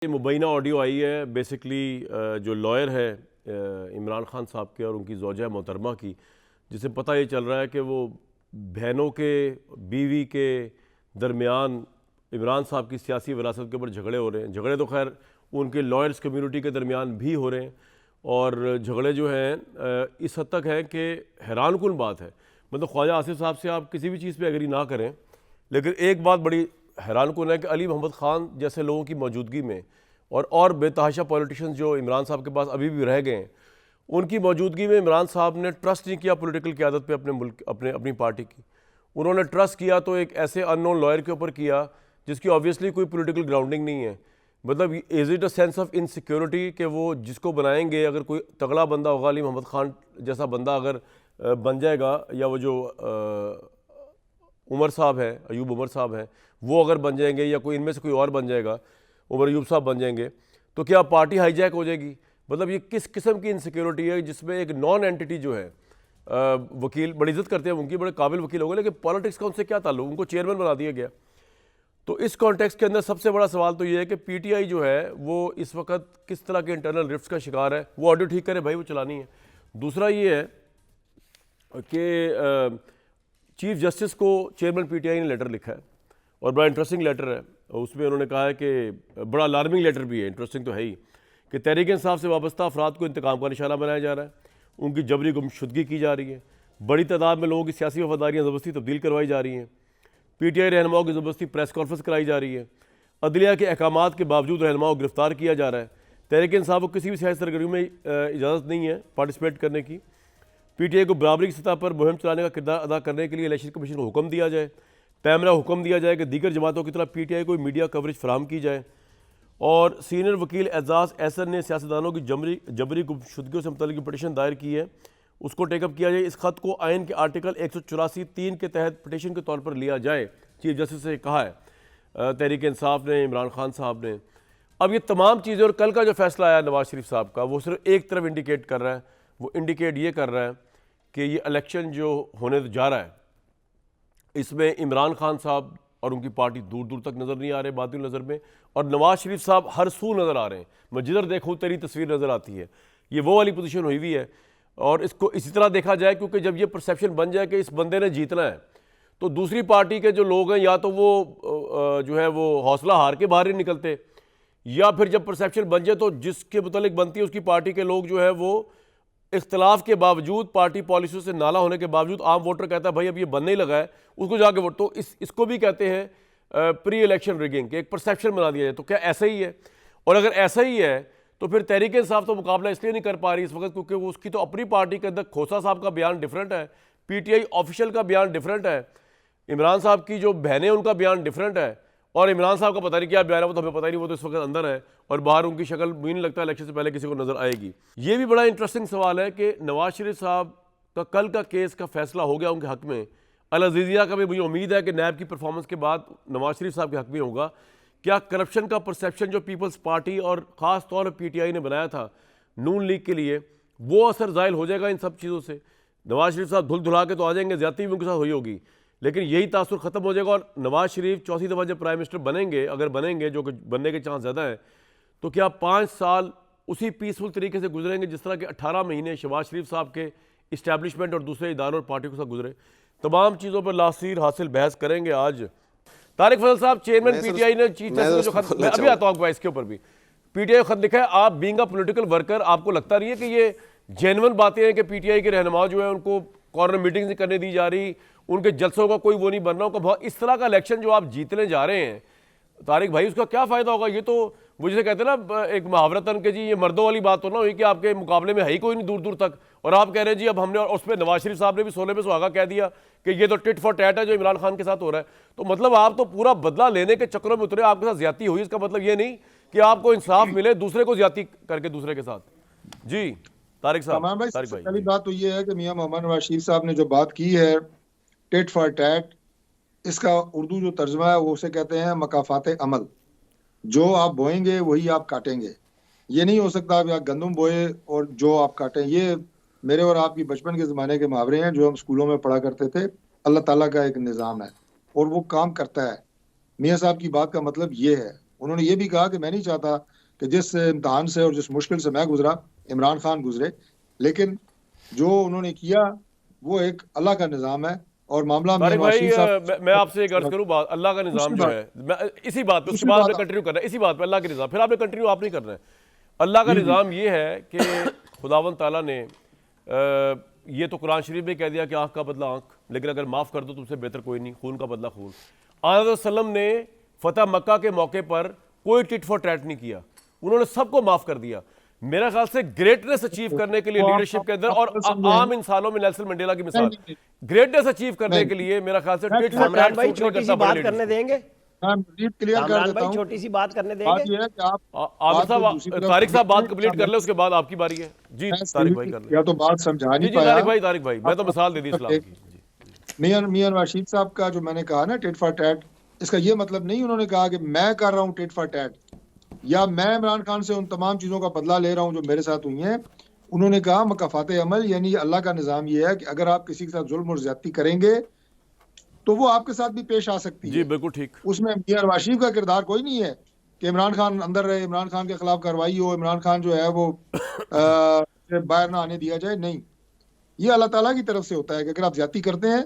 ये मुबैना ऑडियो आई है बेसिकली जो लॉयर है इमरान खान साहब के और उनकी ज़ौजा मोहतरमा की, जिसे पता ये चल रहा है कि वो बहनों के बीवी के दरमियान इमरान साहब की सियासी विरासत के ऊपर झगड़े हो रहे हैं। झगड़े तो खैर उनके लॉयर्स कम्युनिटी के दरमियान भी हो रहे हैं और झगड़े जो हैं इस हद तक हैं कि हैरानकुन बात है। मतलब ख्वाजा आसिफ साहब से आप किसी भी चीज़ पे एग्री ना करें, लेकिन एक बात बड़ी हैरानकुन है कि अली मोहम्मद ख़ान जैसे लोगों की मौजूदगी में और बेतहाशा पॉलिटिशियंस जो इमरान साहब के पास अभी भी रह गए हैं, उनकी मौजूदगी में इमरान साहब ने ट्रस्ट नहीं किया पॉलिटिकल क़यादत पे अपने मुल्क अपनी पार्टी की। उन्होंने ट्रस्ट किया तो एक ऐसे अननोन लॉयर के ऊपर किया जिसकी ऑब्वियसली कोई पॉलिटिकल ग्राउंडिंग नहीं है। मतलब is it a sense of insecurity कि वो जिसको बनाएंगे, अगर कोई तगड़ा बंदा होगा, अली मोहम्मद ख़ान जैसा बंदा अगर बन जाएगा, या वो जो उमर साहब हैं, अयूब उमर साहब हैं, वो अगर बन जाएंगे, या कोई इनमें से कोई और बन जाएगा, उमर अयूब साहब बन जाएंगे, तो क्या पार्टी हाईजैक हो जाएगी? मतलब ये किस किस्म की इनसिक्योरिटी है जिसमें एक नॉन एंटिटी जो है, वकील बड़ी इज्जत करते हैं उनकी, बड़े काबिल वकील हो गए, लेकिन पॉलिटिक्स का उनसे क्या ताल्लुक, उनको चेयरमैन बना दिया गया। तो इस कॉन्टेक्स्ट के अंदर सबसे बड़ा सवाल तो ये है कि पीटीआई जो है वो इस वक्त किस तरह के इंटरनल रिफ्ट्स का शिकार है। वो ऑडियो ठीक करे भाई, वो चलानी है। दूसरा ये है कि चीफ जस्टिस को चेयरमैन पीटीआई ने लेटर लिखा है और बड़ा इंटरेस्टिंग लेटर है। उसमें उन्होंने कहा है कि बड़ा अलार्मिंग लेटर भी है, इंटरेस्टिंग तो है ही, कि तहरीक इंसाफ से वाबस्ता अफराद को इंतकाम का निशाना बनाया जा रहा है, उनकी जबरी गुमशुदगी की जा रही है, बड़ी तादाद में लोगों की सियासी वफादारियाँ ज़बरदस्ती तब्दील करवाई जा रही हैं, पीटीआई रहनुमाओं की ज़बरदस्ती प्रेस कॉन्फ्रेंस कराई जा रही है, अदलिया के अहकामात के बावजूद रहनुमाओं को गिरफ्तार किया जा रहा है। तहरीक इंसाफ को किसी भी सियासी सरगर्मी में इजाज़त नहीं है पार्टिसिपेट करने की। पीटीआई को बराबरी की सतह पर मुहिम चलाने का किरदार अदा करने के लिए इलेक्शन कमीशन को हुक्म दिया जाए। पैमरा हुक्म दिया जाए कि दीगर जमातों की तरह पीटीआई को मीडिया कवरेज फराहम की जाए। और सीनियर वकील एजाज एहसन ने सियासतदानों की जबरी गुमशुदगियों से मुतल्लिक़ पटिशन दायर की है, उसको टेकअप किया जाए। इस खत को आइन के आर्टिकल 184(3) के तहत पटिशन के तौर पर लिया जाए, चीफ जस्टिस से कहा है तहरीक इंसाफ ने, इमरान खान साहब ने। अब ये तमाम चीज़ें और कल का जो फैसला आया नवाज शरीफ साहब का, वो सिर्फ एक तरफ इंडिकेट कर रहा है, वो इंडिकेट ये कर रहा है कि ये इलेक्शन जो होने जा रहा है, इसमें इमरान खान साहब और उनकी पार्टी दूर दूर तक नज़र नहीं आ रहे बातिल नज़र में, और नवाज शरीफ साहब हर सू नज़र आ रहे हैं। मैं जिधर देखूँ तेरी तस्वीर नज़र आती है। ये वो वाली पोजीशन हुई हुई है। और इसको इसी तरह देखा जाए, क्योंकि जब ये परसेप्शन बन जाए कि इस बंदे ने जीतना है, तो दूसरी पार्टी के जो लोग हैं, या तो वो जो है वो हौसला हार के बाहर ही निकलते, या फिर जब परसेप्शन बन जाए तो जिसके मुतालिक बनती है उसकी पार्टी के लोग जो है वो इख्तलाफ के बावजूद, पार्टी पॉलिसियों से नाला होने के बावजूद, आम वोटर कहता है भाई अब ये बनने ही लगा है, उसको जाके वोट। तो इसको भी कहते हैं प्री इलेक्शन रिगिंग, के एक परसेप्शन बना दिया जाए। तो क्या ऐसा ही है? और अगर ऐसा ही है तो फिर तहरीक इंसाफ तो मुकाबला इसलिए नहीं कर पा रही इस वक्त क्योंकि वो उसकी तो अपनी पार्टी के अंदर खोसा साहब का बयान डिफरेंट है, पीटीआई ऑफिशियल का बयान डिफरेंट है, इमरान साहब की जो बहनें उनका बयान डिफरेंट है, और इमरान साहब का पता नहीं क्या बयान है, वो तो हमें पता ही नहीं, वो तो इस वक्त अंदर है और बाहर उनकी शक्ल मुझे नहीं लगता इलेक्शन से पहले किसी को नजर आएगी। ये भी बड़ा इंटरेस्टिंग सवाल है कि नवाज शरीफ साहब का कल का केस का फैसला हो गया उनके हक में। अल अज़ीज़िया का भी मुझे उम्मीद है कि नैब की परफॉर्मेंस के बाद नवाज शरीफ साहब के हक में होगा। क्या करप्शन का परसेप्शन जो पीपल्स पार्टी और ख़ास तौर पर पीटीआई ने बनाया था नून लीग के लिए, वो असर ज़ाहिर हो जाएगा इन सब चीज़ों से? नवाज शरीफ साहब धुल धुला के तो आ जाएंगे, ज़्यादती भी उनके साथ हुई होगी, लेकिन यही तासुर ख़त्म हो जाएगा। और नवाज शरीफ चौथी दफ़ा जब प्राइम मिनिस्टर बनेंगे, अगर बनेंगे, जो कि बनने के चांस ज़्यादा है, तो क्या 5 साल उसी पीसफुल तरीके से गुजरेंगे जिस तरह के 18 महीने शहबाज शरीफ साहब के इस्टेब्लिशमेंट और दूसरे इदारों और पार्टियों के साथ गुजरे? तमाम चीज़ों पर लासीर हासिल बहस करेंगे आज। तारिक फजल साहब, चेयरमैन पीटीआई ने चीफ जस्टिस जो खत, मैं अभी आता हूँ इसके ऊपर भी, पीटीआई खत लिखा है, आप बीइंग अ पॉलिटिकल वर्कर, आपको लगता नहीं है कि ये जेन्युइन बातें हैं कि पीटीआई के रहनुमा जो है उनको कॉर्नर मीटिंग नहीं करने दी जा रही, उनके जलसों का कोई वो नहीं बन रहा, उनका बहुत इस तरह का इलेक्शन जो आप जीतने जा रहे हैं तारिक भाई, उसका क्या फ़ायदा होगा? ये तो वो जैसे कहते हैं ना एक मुहावरतन के जी, ये मर्दों वाली बात तो ना हुई कि आपके मुकाबले में है ही कोई नहीं दूर दूर तक, और आप कह रहे हैं जी अब हमने, और उस पर नवाज शरीफ साहब ने भी सोने पे सुहागा कह दिया कि ये तो टिट फॉर टैट है जो इमरान खान के साथ हो रहा है। तो मतलब आप तो पूरा बदला लेने के चक्करों में उतरे, आपके साथ ज्यादती हुई, इसका मतलब ये नहीं कि आपको इंसाफ मिले दूसरे को ज्यादती करके दूसरे के साथ। जी तारिक साहब। तारिक भाई, पहली बात तो ये है कि मियां मोहम्मद नवाज शरीफ साहब ने जो बात की है टिट फॉर टैट, इसका उर्दू जो तर्जमा है वो उसे कहते हैं मकाफात अमल। जो आप बोएंगे वही आप काटेंगे। ये नहीं हो सकता आप गंदम बोए और जो आप काटें। ये मेरे और आपकी बचपन के ज़माने के मुहावरे हैं जो हम स्कूलों में पढ़ा करते थे। अल्लाह ताला का एक निज़ाम है और वो काम करता है। मियाँ साहब की बात का मतलब ये है उन्होंने ये भी कहा कि मैं नहीं चाहता कि जिस इम्तहान से और जिस मुश्किल से मैं गुजरा इमरान खान गुजरे, लेकिन जो उन्होंने किया वो एक अल्लाह का निज़ाम है। और मामला मियां तारिक नवाज भाई, शरीफ साहब, मैं आपसे एक अर्ज करूं, बात अल्लाह का निज़ाम दूसरी जो बात है, इसी बात पे उसके दूसरी बाद बात आपने कंटिन्यू करना है, इसी बात पे अल्लाह के निज़ाम, फिर आपने कंटिन्यू आप नहीं करना है। अल्लाह का जी जी निज़ाम ये है कि खुदावंद ताला ने ये तो कुरान शरीफ में कह दिया कि आँख का बदला आँख, लेकिन अगर माफ़ कर दो तुमसे बेहतर कोई नहीं, खून का बदला खून। आज़ वसल्लम ने फतह मक्का के मौके पर कोई टिट फॉर टैट नहीं किया, उन्होंने सबको माफ़ कर दिया। मेरा ख्याल से ग्रेटनेस अचीव करने के लिए तो लीडरशिप के अंदर, आप और गलत समझे हैं। आम इंसानों में नेल्सन मंडेला की नहीं मिसाल, नहीं नहीं ग्रेटनेस अचीव करने के नहीं, लिए मेरा ख्याल से मैं टिट क्लियर फॉर कर टैट कामरान भाई सूट नहीं छोटी करता सी बड़े बात लीडर्स करने को। देंगे? मैं मजीद क्लियर कर कामरान देता भाई हूँ। छोटी सी बात करने बात देंगे? यह है कि आप आबिद बात को साहब, दूसरी तरफ तारिक साहब बात लेके कंप्लीट कर ले, उसके बाद आपकी बारी है जी। मैं तारिक भाई कर ले। या तो बात समझा जी नहीं जी, पाया। तारिक भाई मैं तो मिसाल दे दी इस्लाम की जी। मियां नवाज शरीफ साहब का जो मैंने कहा ना टिट फॉर टैट, इसका ये मतलब नहीं उन्होंने कहा कि मैं कर रहा हूँ टिट फॉर टैट या मैं इमरान खान से उन तमाम चीज़ों का बदला ले रहा हूँ जो मेरे साथ हुई हैं। उन्होंने कहा मकाफात अमल, यानी अल्लाह का निज़ाम ये है कि अगर आप किसी के साथ जुल्म और ज्यादती करेंगे तो वो आपके साथ भी पेश आ सकती जी है। बिल्कुल ठीक। उसमें मियां नवाज शरीफ का किरदार कोई नहीं है कि इमरान खान अंदर रहे, इमरान खान के खिलाफ कार्रवाई हो, इमरान खान जो है वो बाहर ना आने दिया जाए। नहीं, ये अल्लाह ताला की तरफ से होता है कि अगर आप ज्यादती करते हैं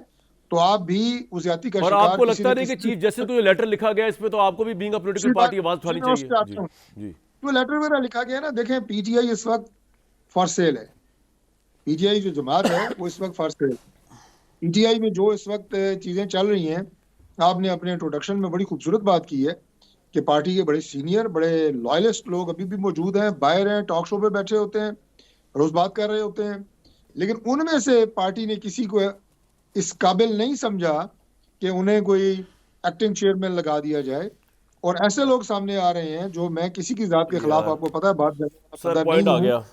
तो आप भी उस ज्यादती का और शिकार आपको किसी लगता न नहीं कि किसी चीफ जस्टिस को जो लेटर लिखा गया इस पे तो आपको भी बीइंग अ पॉलिटिकल पार्टी आवाज उठानी मैं उस चाहिए पे जी आता हूँ। जी। जो लेटर वगैरह लिखा गया ना, देखें पीटीआई इस वक्त फॉर सेल है। पीटीआई जो जमात है वो इस वक्त फॉर सेल। पीटीआई में जो इस वक्त चीजें चल रही हैं, आपने अपने इंट्रोडक्शन में बड़ी खूबसूरत बात की है कि पार्टी के बड़े सीनियर, बड़े लॉयलिस्ट लोग अभी भी मौजूद हैं, बाहर हैं, टॉक शो पे बैठे होते हैं, रोज बात कर रहे होते हैं, लेकिन उनमें से पार्टी ने किसी को इस काबिल नहीं समझा कि उन्हें कोई एक्टिंग चेयरमैन लगा दिया जाए। और ऐसे लोग सामने आ रहे हैं जो, मैं किसी की जात के खिलाफ, यार आपको पता है बात सर नहीं पॉइंट आ हूँ, गया।